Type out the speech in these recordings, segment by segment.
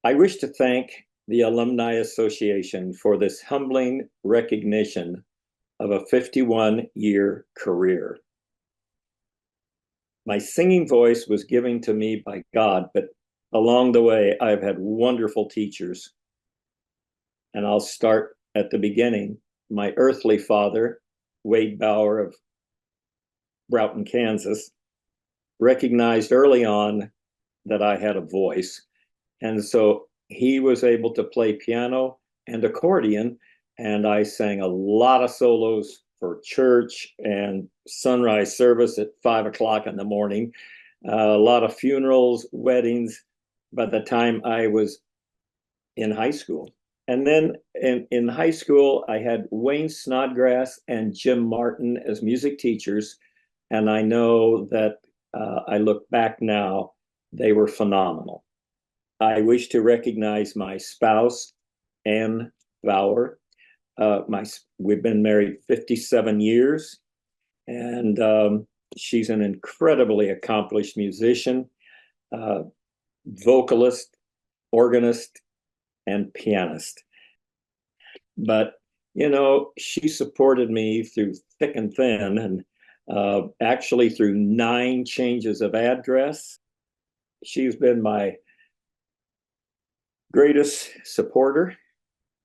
I wish to thank the Alumni Association for this humbling recognition of a 51-year career. My singing voice was given to me by God, but along the way, I've had wonderful teachers. And I'll start at the beginning. My earthly father, Wade Bauer of Broughton, Kansas, recognized early on that I had a voice. And so he was able to play piano and accordion. And I sang a lot of solos for church and sunrise service at 5 o'clock in the morning, a lot of funerals, weddings by the time I was in high school. And then in high school, I had Wayne Snodgrass and Jim Martin as music teachers. And I know that I look back now, they were phenomenal. I wish to recognize my spouse, Ann Bauer. We've been married 57 years, and she's an incredibly accomplished musician, uh, vocalist, organist, and pianist. But, she supported me through thick and thin, and actually through 9 changes of address. She's been my greatest supporter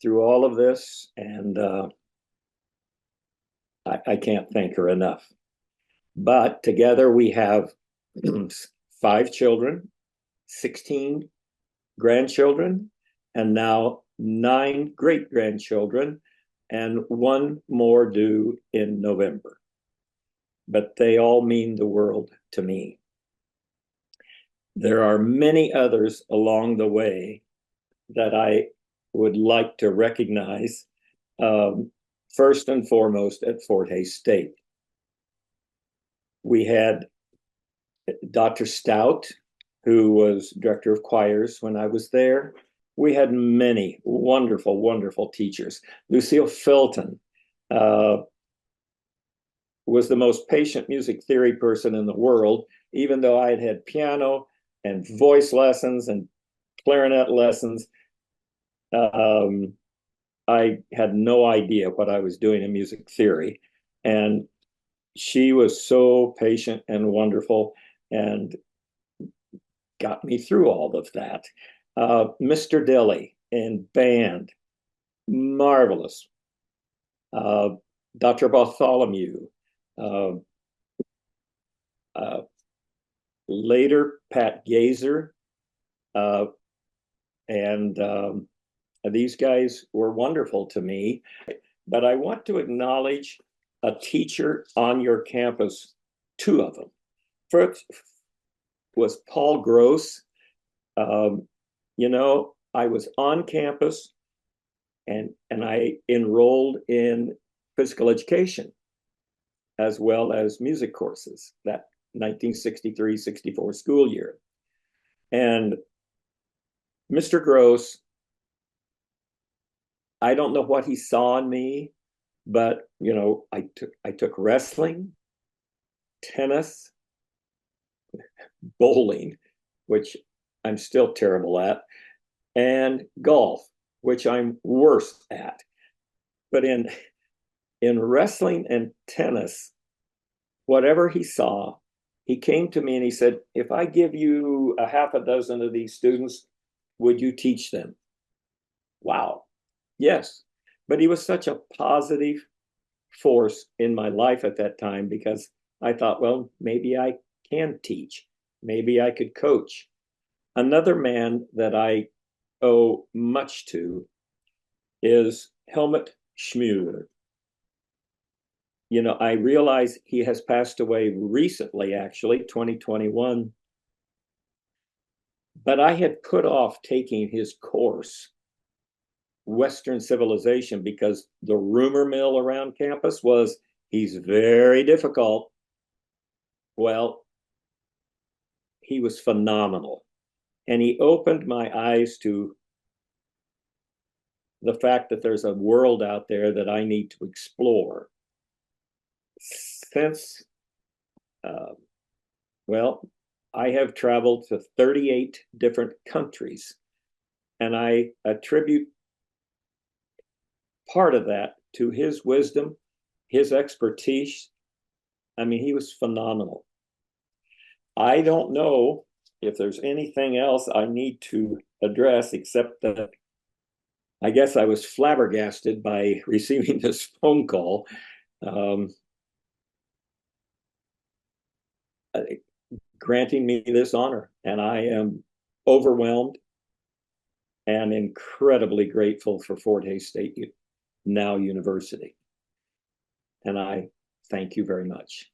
through all of this, and I can't thank her enough. But together we have 5 children, 16 grandchildren, and now 9 great grandchildren, and 1 more due in November. But they all mean the world to me. There are many others along the way that I would like to recognize, first and foremost at Fort Hays State. We had Dr. Stout, who was director of choirs when I was there. We had many wonderful, wonderful teachers. Lucille Filton was the most patient music theory person in the world, even though I had had piano and voice lessons and clarinet lessons. I had no idea what I was doing in music theory. And she was so patient and wonderful and got me through all of that. Mr. Dilly in band, marvelous. Dr. Bartholomew, uh, uh, later Pat Gazer, and these guys were wonderful to me. But I want to acknowledge a teacher on your campus, 2 of them. First was Paul Gross. I was on campus and I enrolled in physical education as well as music courses that 1963-64 school year. And Mr. Gross, I don't know what he saw in me, but I took wrestling, tennis, bowling, which I'm still terrible at, and golf, which I'm worse at. But in wrestling and tennis, whatever he saw, he came to me and he said, if I give you a half a dozen of these students, would you teach them? Wow. Yes. But he was such a positive force in my life at that time because I thought, well, maybe I can teach. Maybe I could coach. Another man that I owe much to is Helmut Schmuler. I realize he has passed away recently, actually, 2021. But I had put off taking his course, Western Civilization, because the rumor mill around campus was he's very difficult. Well, he was phenomenal. And he opened my eyes to the fact that there's a world out there that I need to explore. Since, well, I have traveled to 38 different countries. And I attribute part of that to his wisdom, his expertise. I mean, he was phenomenal. I don't know if there's anything else I need to address, except that I guess I was flabbergasted by receiving this phone call, um, granting me this honor. And I am overwhelmed and incredibly grateful for Fort Hays State, now University. And I thank you very much.